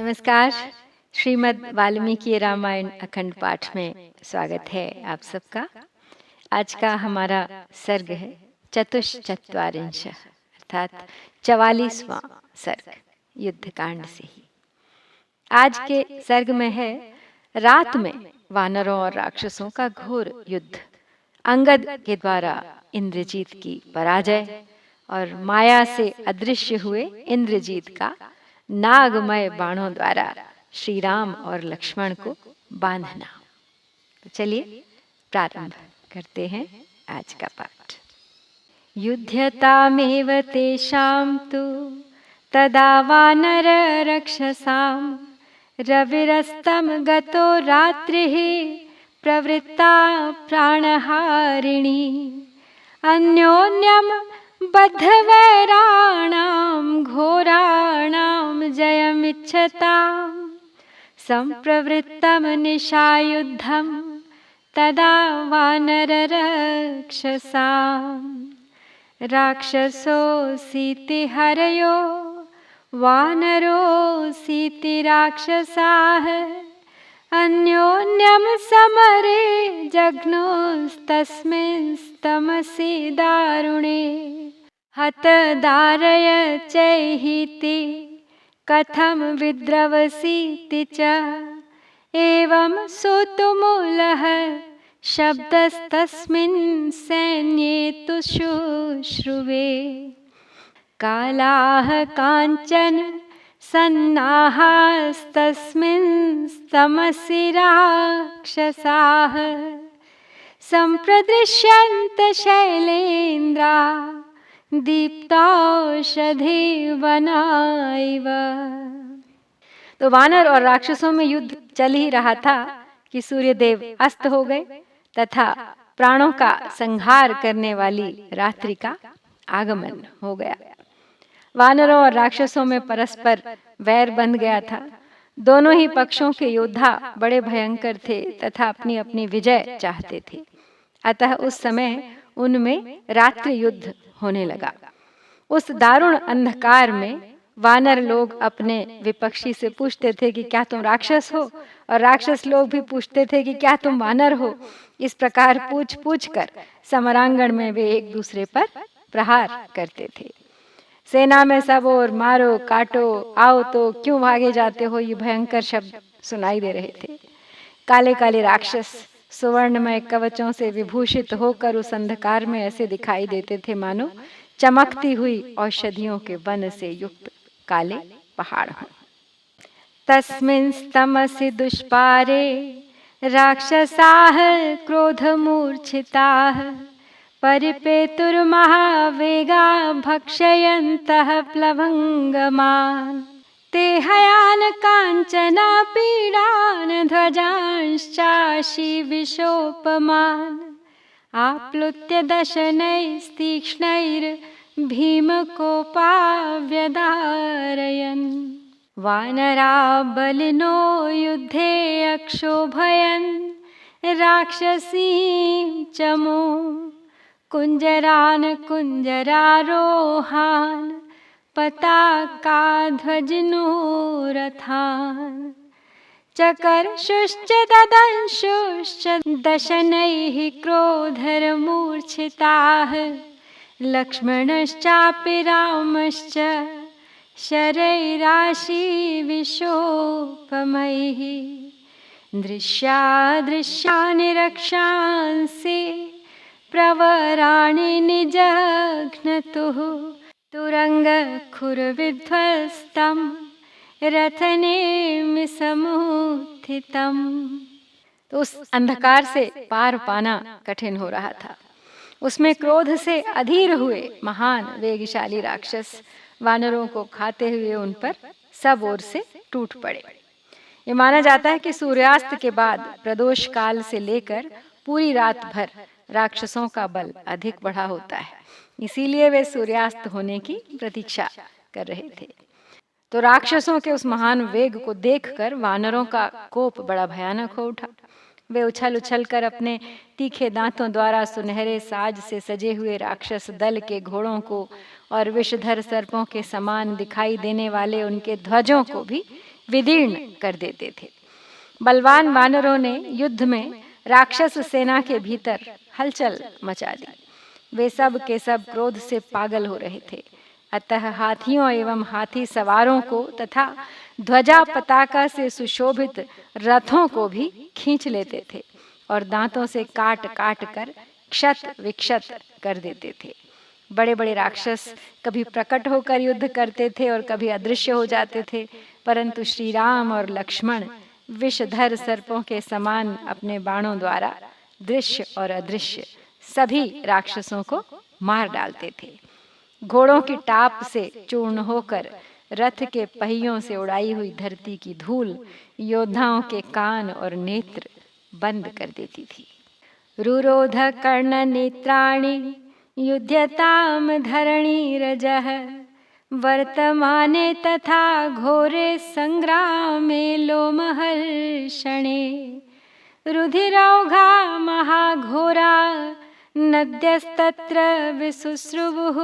नमस्कार। श्रीमद् वाल्मीकि रामायण अखंड पाठ में स्वागत है आप सबका। आज का हमारा सर्ग है चतुश्चत्वारिंश अर्थात 44वां सर्ग, युद्ध कांड से ही। आज के सर्ग में है रात में वानरों और राक्षसों का घोर युद्ध, अंगद के द्वारा इंद्रजीत की पराजय और माया से अदृश्य हुए इंद्रजीत का नागमय बाणों द्वारा श्री राम और लक्ष्मण को बांधना। तो चलिए प्रारंभ करते हैं आज का पाठ। युध्यतामेव तेषां तु तदा वानर रक्षसां रविरस्तं गतो रात्रिः प्रवृत्ता प्राणहारिणी अन्योन्यं बद्धवैराणां घोराणां जयमिच्छतां संप्रवृत्तं निशायुद्धं तदा वानररक्षसां राक्षसोऽसीति हरयो वानरोऽसीति राक्षसाः अन्योन्यं समरे जघ्नोस्तस्मिंस्तमसि दारुणे हतदारय चैहिति कथं विद्रवसीति च एवं सोतुमूलः शब्दस्तस्मिन् सैन्ये तु शुश्रुवे कालाः काञ्चन सन्नाहास्तस्मिंस्तमसि राक्षसाः सम्प्रदृश्यन्त शैलेन्द्रा दीप्ताौषधिवनाइव। तो वानर और राक्षसों में युद्ध चल ही रहा था कि सूर्यदेव अस्त हो गए तथा प्राणों का संहार करने वाली रात्रि का आगमन हो गया। वानरों और राक्षसों में परस्पर वैर बंध गया था। दोनों ही पक्षों के योद्धा बड़े भयंकर थे तथा अपनी अपनी विजय चाहते थे। अतः उस समय उनमें रात्रि युद्ध होने लगा। उस दारुण अंधकार में वानर लोग अपने विपक्षी से पूछते थे कि क्या तुम राक्षस हो, और राक्षस लोग भी पूछते थे कि क्या तुम वानर हो। इस प्रकार पूछ पूछ कर समरांगण में वे एक दूसरे पर प्रहार करते थे। सेना में सब और मारो काटो, आओ तो क्यों भागे जाते हो, ये भयंकर शब्द सुनाई दे रहे थे। काले काले राक्षस सुवर्णमय कवचों से विभूषित होकर उस अंधकार में ऐसे दिखाई देते थे मानो चमकती हुई औषधियों के वन से युक्त काले पहाड़ हों। तस्मिंस्तमसि दुष्पारे राक्षसाः क्रोधमूर्छिताः परिपेतुर्महावेगा भक्षयन्तः प्लवङ्गमान् ते हयान् काञ्चना पीडान् ध्वजांश्चाशी विशोपमान् आप्लुत्य दशनैस्तीक्ष्णैर्भीमकोपाव्यधारयन् वानरा बलिनो युद्धे अक्षोभयन् राक्षसीं चमो कुञ्जरान् कुञ्जरारोहान् पताकाध्वजनोरथान् चकर्षुश्च ददंशुश्च दशनैः क्रोधरमूर्छिताः लक्ष्मणश्चापि रामश्च शरैराशिविशोपमैः दृश्यादृश्यानि रक्षांसि प्रवराणि निजघ्नतुः तुरङ्गखुरविध्वस्तं रथनेमि समुत्थितम्। तो उस अंधकार से पार पाना कठिन हो रहा था। उसमें क्रोध से अधीर हुए महान वेगशाली राक्षस वानरों को खाते हुए उन पर सब ओर से टूट पड़े। ये माना जाता है कि सूर्यास्त के बाद प्रदोष काल से लेकर पूरी रात भर राक्षसों का बल अधिक बढ़ा होता है, इसीलिए वे सूर्यास्त होने की प्रतीक्षा कर रहे थे। तो राक्षसों के उस महान वेग को देखकर वानरों का कोप बड़ा भयानक हो उठा। वे उछल उछल कर अपने तीखे दांतों द्वारा सुनहरे साज से सजे हुए राक्षस दल के घोड़ों को और विषधर सर्पों के समान दिखाई देने वाले उनके ध्वजों को भी विदीर्ण कर देते थे। बलवान वानरों ने युद्ध में राक्षस सेना के भीतर हलचल मचा दी। वे सब के सब क्रोध से पागल हो रहे थे। अतः हाथियों एवं हाथी सवारों को तथा ध्वजा पताका से सुशोभित रथों को भी खींच लेते थे और दांतों से काट काट कर क्षत विक्षत कर देते थे। बड़े बड़े राक्षस कभी प्रकट होकर युद्ध करते थे और कभी अदृश्य हो जाते थे, परंतु श्री राम और लक्ष्मण विषधर सर्पों के समान अपने बाणों द्वारा दृश्य और अदृश्य सभी राक्षसों को मार डालते थे। घोड़ों की टाप से चूर्ण होकर रथ के पहियों से उड़ाई हुई धरती की धूल योद्धाओं के कान और नेत्र बंद कर देती थी। रुरोध कर्ण नेत्राणि युध्यताम धरणीरजः वर्तमाने तथा घोरे संग्रामे लोमहर्षणे रुधिरौघा महाघोरा नद्यस्तत्र विशुश्रुवुः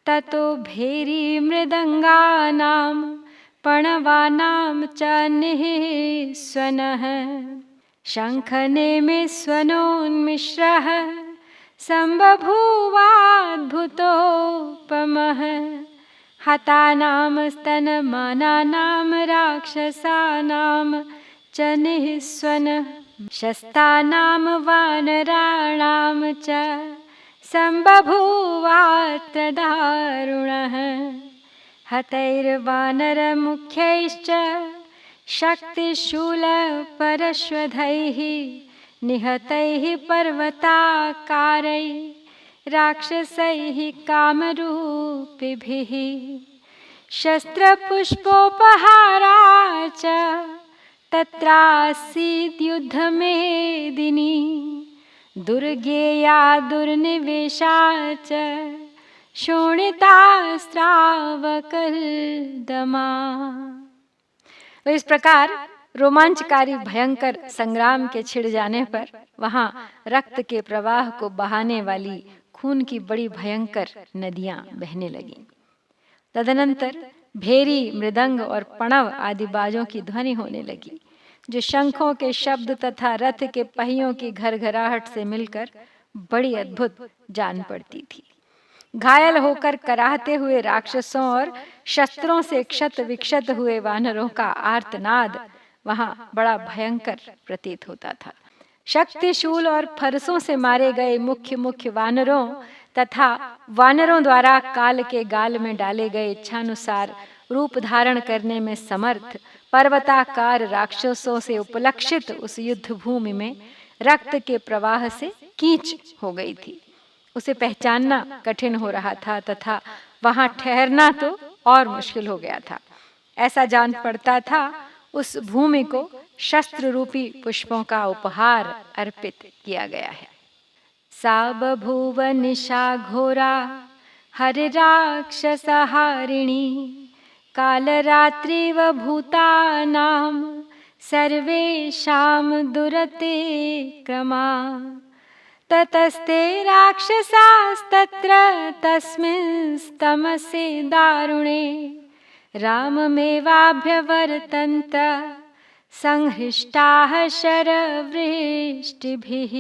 ततो भेरी मृदंगानां पणवानां च निःस्वनः शङ्खनेमिस्वनोन्मिश्रः सम्बभूवाद्भुतोपमः हतानां स्तनमानानां राक्षसानां च निःस्वनः शस्तानां वानराणां च सम्बभूवात्र दारुणः हतैर्वानरमुख्यैश्च शक्तिशूलपरश्वधैः निहतैः पर्वताकारैः राक्षसैः कामरूपिभिः शस्त्रपुष्पोपहारा च तत्रासीद् युद्धमेदिनी दुर्गेया दुर्निवेशा च शोणितास्त्रावकर्दमा। तो इस प्रकार रोमांचकारी भयंकर संग्राम के छिड़ जाने पर वहां रक्त के प्रवाह को बहाने वाली खून की बड़ी भयंकर नदियां बहने लगीं। तदनंतर भेरी मृदंग और पणव आदि बाजों की ध्वनि होने लगी, जो शंखों के शब्द तथा रथ के पहियों की घरघराहट से मिलकर बड़ी अद्भुत जान पड़ती थी। घायल होकर कराहते हुए राक्षसों और शस्त्रों से क्षत विक्षत हुए वानरों का आर्तनाद वहां बड़ा भयंकर प्रतीत होता था। शक्तिशूल और फरसों से मारे गए मुख्य मुख्य वानरों तथा वानरों द्वारा काल के गाल में डाले गए इच्छानुसार रूप धारण करने में समर्थ पर्वताकार राक्षसों से उपलक्षित उस युद्ध भूमि में रक्त के प्रवाह से कीच हो गई थी। उसे पहचानना कठिन हो रहा था तथा वहां ठहरना तो और मुश्किल हो गया था। ऐसा जान पड़ता था उस भूमि को शस्त्र रूपी पुष्पों का उपहार अर्पित किया गया है। सा बभूव निशा घोरा हरिराक्षसहारिणी कालरात्रिव भूतानां सर्वेषां दुरतिक्रमा ततस्ते राक्षसास्तत्र तस्मिंस्तमसे दारुणे राममेवाभ्यवर्तन्त संहृष्टाः शरवृष्टिभिः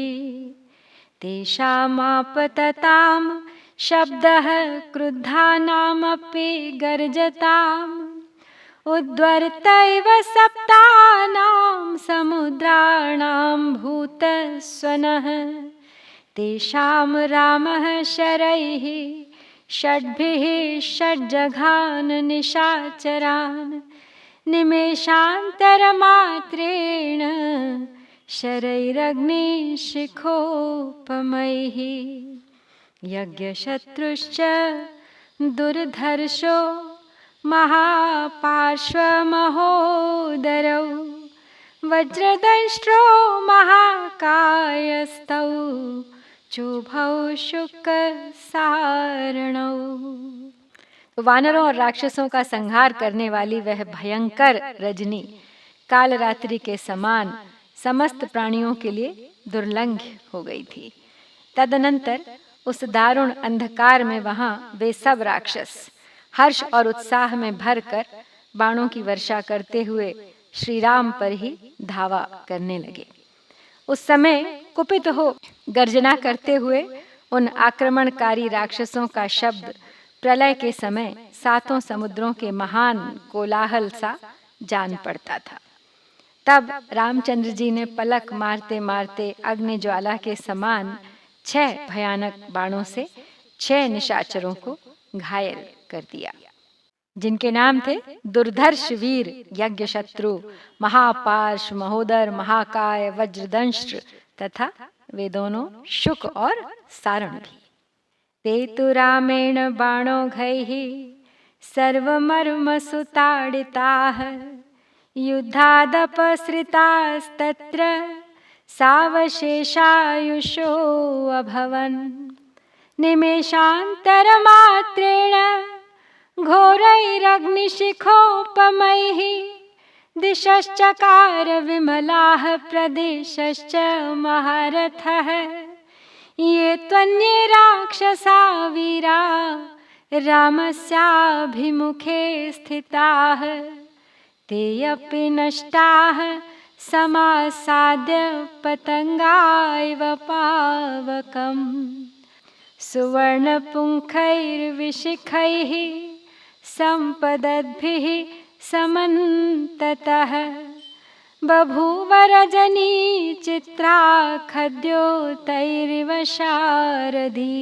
तेषामापततां शब्दः क्रुद्धानामपि गर्जताम् उद्वर्तैव सप्तानां समुद्राणां भूतस्वनः तेषां रामः शरैः षड्भिः षड्जघान निशाचरान् निमेषान्तरमात्रेण शरैरग्निशिखोपमैः यज्ञशत्रुश्च दुर्धर्षो महापार्श्वमहोदरौ वज्रदंष्ट्रो महाकायस्तौ चोभौ शुकसारणौ। वानरों और राक्षसों का संहार करने वाली वह भयंकर रजनी काल रात्रि के समान समस्त प्राणियों के लिए दुर्लंघ्य हो गई थी। तदनंतर उस दारुण अंधकार में वहां वे सब राक्षस हर्ष और उत्साह में भरकर बाणों की वर्षा करते हुए श्री राम पर ही धावा करने लगे। उस समय कुपित हो गर्जना करते हुए उन आक्रमणकारी राक्षसों का शब्द प्रलय के समय सातों समुद्रों के महान कोलाहल सा जान पड़ता था। तब रामचंद्र जी ने पलक मारते मारते अग्नि ज्वाला के समान 6 भयानक बाणों से 6 निशाचरों को घायल कर दिया, जिनके नाम थे दुर्धर्ष वीर, यज्ञ शत्रु, महापार्श, महोदर, महाकाय, वज्रदंष्ट्र तथा वे दोनों शुक और सारण भी। ते तु रामेण बाणोघैः सर्वमर्म सुताडिताः युद्धादपसृतास्तत्र सावशेषायुषो अभवन् निमेषान्तरमात्रेण घोरैरग्निशिखोपमैः दिशश्चकार विमलाः प्रदेशश्च महारथः ये त्वन्ये राक्षसा वीरा रामस्याभिमुखे स्थिताः ते अपि नष्टाः समासाद्य पतंगाइव पावकम् सुवर्णपुंखैर्विशिखैः सम्पदद्भिः समन्ततः बभूव रजनी चित्रा खद्योतैरिव शारदी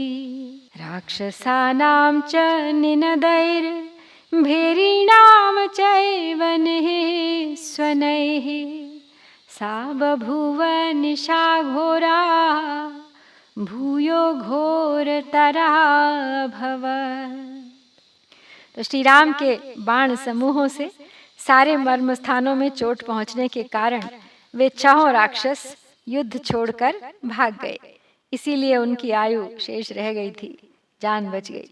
राक्षसानां च निनदैर्भेरीणां चैव निःस्वनैः सा बभूव निशा घोरा भूयो घोरतरा भवत्। तो श्री राम के बाण समूहों से सारे मर्म स्थानों में चोट पहुंचने के कारण वे 6 राक्षस युद्ध छोड़कर भाग गए। इसीलिए उनकी आयु शेष रह गई थी, जान बच गई।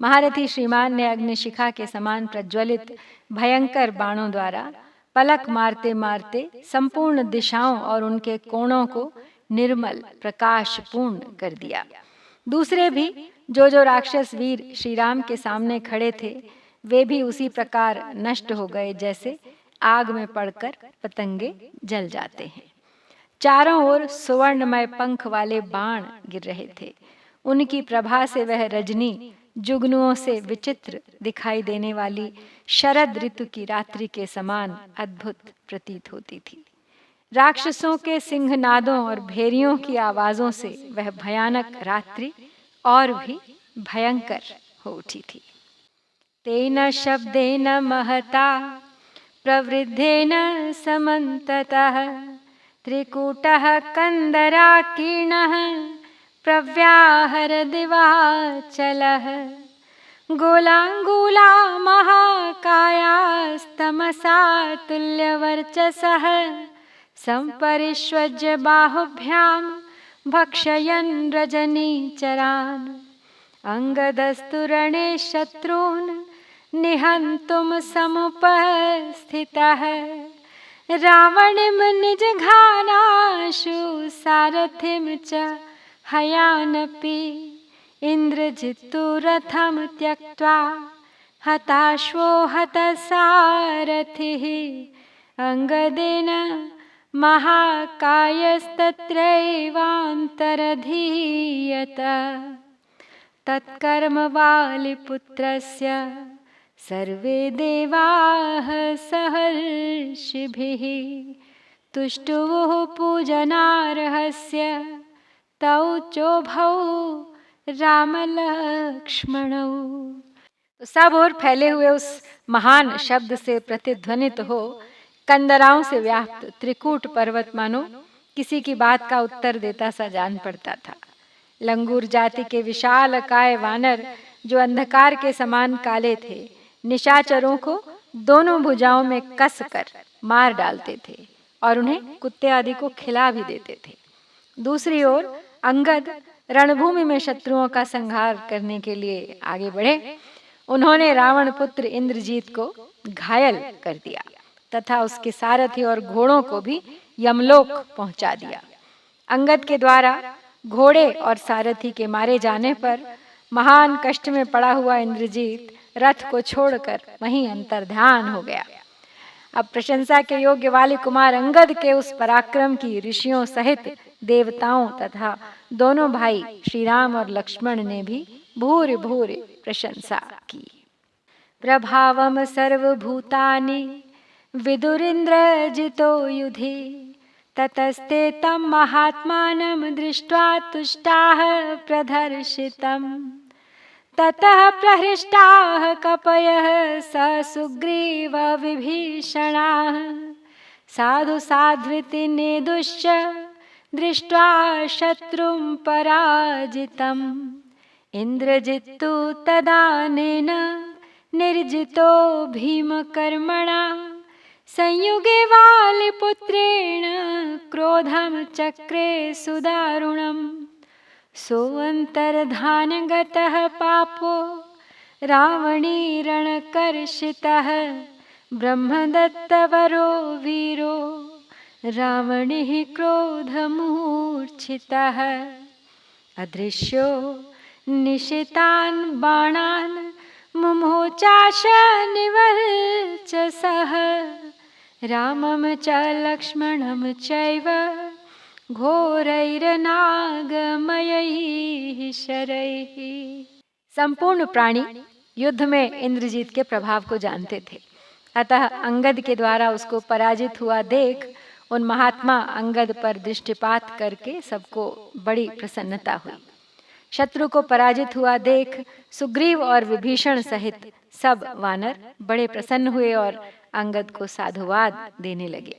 महारथी श्रीमान ने अग्निशिखा के समान प्रज्वलित भयंकर बाणों द्वारा पलक मारते मारते संपूर्ण दिशाओं और उनके कोणों को निर्मल प्रकाशपूर्ण कर दिया। दूसरे भी जो राक्षस वीर श्री राम के सामने खड़े थे वे भी उसी प्रकार नष्ट हो गए जैसे आग में पड़कर पतंगे जल जाते हैं। चारों ओर सुवर्णमय पंख वाले बाण गिर रहे थे। उनकी प्रभा से वह रजनी जुगनुओं से विचित्र दिखाई देने वाली शरद ऋतु की रात्रि के समान अद्भुत प्रतीत होती थी। राक्षसों के सिंहनादों और भेरियों की आवाजों से वह भयानक रात्रि और भी भयंकर हो उठी थी। तेन शब्देन महता प्रवृद्धेन समन्ततः त्रिकूटः कन्दराकीर्णः प्रव्याहर दिवाचलः गोलाङ्गूला महाकायास्तमसा तुल्यवर्चसः सम्परिष्वज्य बाहुभ्यां भक्षयन् रजनीचरान् अंगदस्तु रणे शत्रून् निहन्तुं समुपस्थितः रावणिं निजघानाशु सारथिं च हयानपि इन्द्रजित्तु रथं त्यक्त्वा हताश्वो हतसारथिः अंगदेन महाकायस्तत्रैवान्तरधीयत तत्कर्म वालिपुत्रस्य सर्वे देवाः सहर्षिभिः तुष्टुवुः पूजनार्हस्य तौ चोभौ रामलक्ष्मणौ। तो सब ओर फैले हुए उस महान शब्द से प्रतिध्वनित हो कंदराओं से व्याप्त त्रिकूट पर्वत मानो किसी की बात का उत्तर देता सा जान पड़ता था। लंगूर जाति के विशाल काय वानर जो अंधकार के समान काले थे निशाचरों को दोनों भुजाओं में कस कर मार डालते थे और उन्हें कुत्ते आदि को खिला भी देते थे। दूसरी ओर अंगद रणभूमि में शत्रुओं का संहार करने के लिए आगे बढ़े। उन्होंने रावण पुत्र इंद्रजीत को घायल कर दिया तथा उसके सारथी और घोड़ों को भी यमलोक पहुंचा दिया। अंगद के द्वारा घोड़े और सारथी के मारे जाने पर महान कष्ट में पड़ा हुआ इंद्रजीत रथ को छोड़कर वहीं अंतर्ध्यान हो गया। अब प्रशंसा के योग्य वाले कुमार अंगद के उस पराक्रम की ऋषियों सहित देवताओं तथा दोनों भाई श्री राम और लक्ष्मण ने भी भूरि भूरि प्रशंसा की। प्रभावम सर्वभूतानि विदुरिन्द्रजितो युधि ततस्ते तं महात्मानं दृष्ट्वा तुष्टाः प्रदर्शितम्। ततः प्रहृष्टाः कपयः स सुग्रीव विभीषणाः साधु साध्विति नेदुश्च दृष्ट्वा शत्रुं पराजितम्। इन्द्रजित्तु तदानेन निर्जितो भीमकर्मणा संयुगे वालिपुत्रेण क्रोधं चक्रे सुदारुणम्। सोऽन्तर्धानगतः पापो रावणीरणकर्षितः ब्रह्मदत्तवरो वीरो रावणिः क्रोधमूर्छितः। अदृश्यो निशितान् बाणान् मुमोचाश निवर्चसः रामं च लक्ष्मणं चैव घोरैर्नागमयैः शरैः। संपूर्ण प्राणी युद्ध में इंद्रजीत के प्रभाव को जानते थे, अतः अंगद के द्वारा उसको पराजित हुआ देख उन महात्मा अंगद पर दृष्टिपात करके सबको बड़ी प्रसन्नता हुई। शत्रु को पराजित हुआ देख सुग्रीव और विभीषण सहित सब वानर बड़े प्रसन्न हुए और अंगद को साधुवाद देने लगे।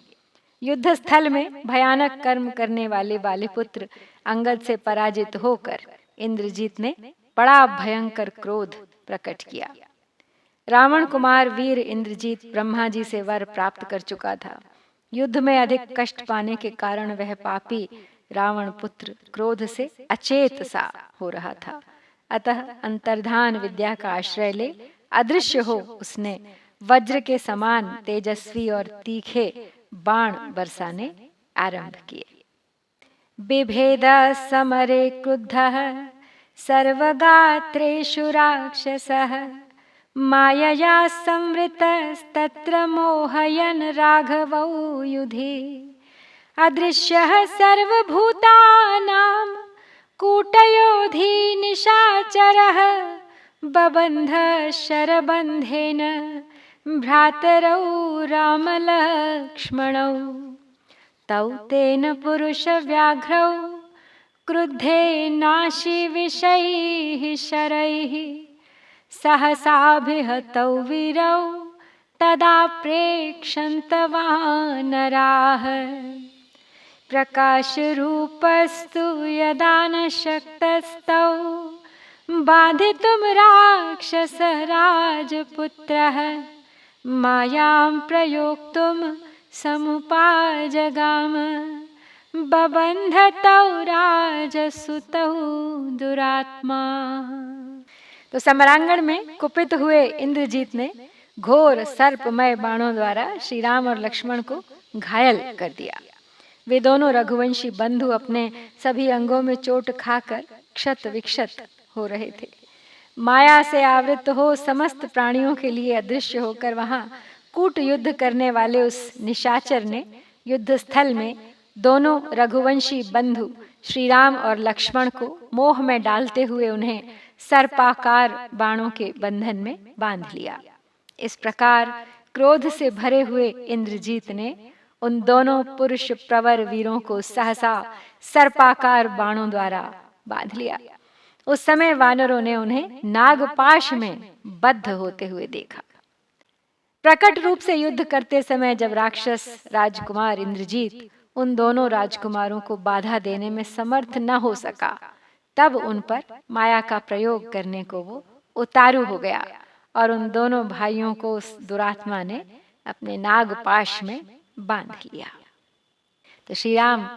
युद्ध स्थल में भयानक कर्म करने वाले वालिपुत्र अंगद से पराजित होकर इंद्रजीत ने बड़ा भयंकर क्रोध प्रकट किया। रावण कुमार वीर इंद्रजीत ब्रह्मा जी से वर प्राप्त कर चुका था। युद्ध में अधिक कष्ट पाने के कारण वह पापी रावण पुत्र क्रोध से अचेत सा हो रहा था। अतः अंतर्धान विद्या का आश्रय ले अदृश्य हो उसने वज्र के समान तेजस्वी और तीखे बाण बरसाने आरंभ किए। बिभेद समरे क्रुद्धः सर्वगात्रेषु राक्षसः मायया संवृतस्तत्र मोहयन् राघवौ युधि। अदृश्यः सर्वभूतानां कूटयोधी निशाचरः बबन्ध शरबन्धेन भ्रातरौ रामलक्ष्मणौ। तौ तेन पुरुषव्याघ्रौ क्रुद्धेनाशि विषैः शरैः सहसाभिहतौ वीरौ तदा प्रेक्षन्तवानराः। प्रकाशरूपस्तु यदा न शक्तस्तौ बाधितुं राक्षसराजपुत्रः मायां प्रयोक्तुं समुपाजगाम बबन्धतौ राजसुतौ दुरात्मा। तो समरांगण में कुपित हुए इंद्रजीत ने घोर सर्पमय बाणों द्वारा श्री राम और लक्ष्मण को घायल कर दिया। वे दोनों रघुवंशी बंधु अपने सभी अंगों में चोट खाकर क्षत विक्षत हो रहे थे। माया से आवृत हो समस्त प्राणियों के लिए अदृश्य होकर वहां कूट युद्ध करने वाले उस निशाचर ने युद्ध स्थल में दोनों रघुवंशी बंधु श्री राम और लक्ष्मण को मोह में डालते हुए उन्हें सर्पाकार बाणों के बंधन में बांध लिया। इस प्रकार क्रोध से भरे हुए इंद्रजीत ने उन दोनों पुरुष प्रवर वीरों को सहसा सर्पाकार बाणों द्वारा बांध लिया। उस समय वानरों ने उन्हें नागपाश में बद्ध होते हुए देखा। प्रकट रूप से युद्ध करते समय जब राक्षस राजकुमार इंद्रजीत उन दोनों राजकुमारों को बाधा देने में समर्थ न हो सका, तब उन पर माया का प्रयोग करने को वो उतारू हो गया और उन दोनों भाइयों को उस दुरात्मा ने अपने नागपाश में बांध लिया। तो श्री राम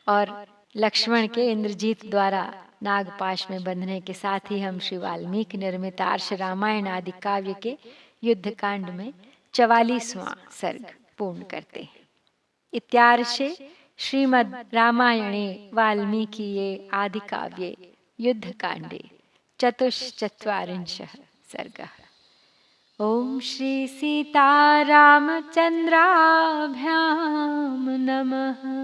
और लक्ष्मण के इंद्रजीत द्वारा नागपाश में बंधने के साथ ही हम श्री वाल्मीकि निर्मित आर्ष रामायण आदि काव्य के युद्ध कांड में 44वां सर्ग पूर्ण करते हैं। इत्यार्षे श्रीमद् रामायणे वाल्मीकिये आदि काव्ये युद्ध कांडे 44 सर्गः। ओम श्री सीतारामचंद्राभ्याम नमः।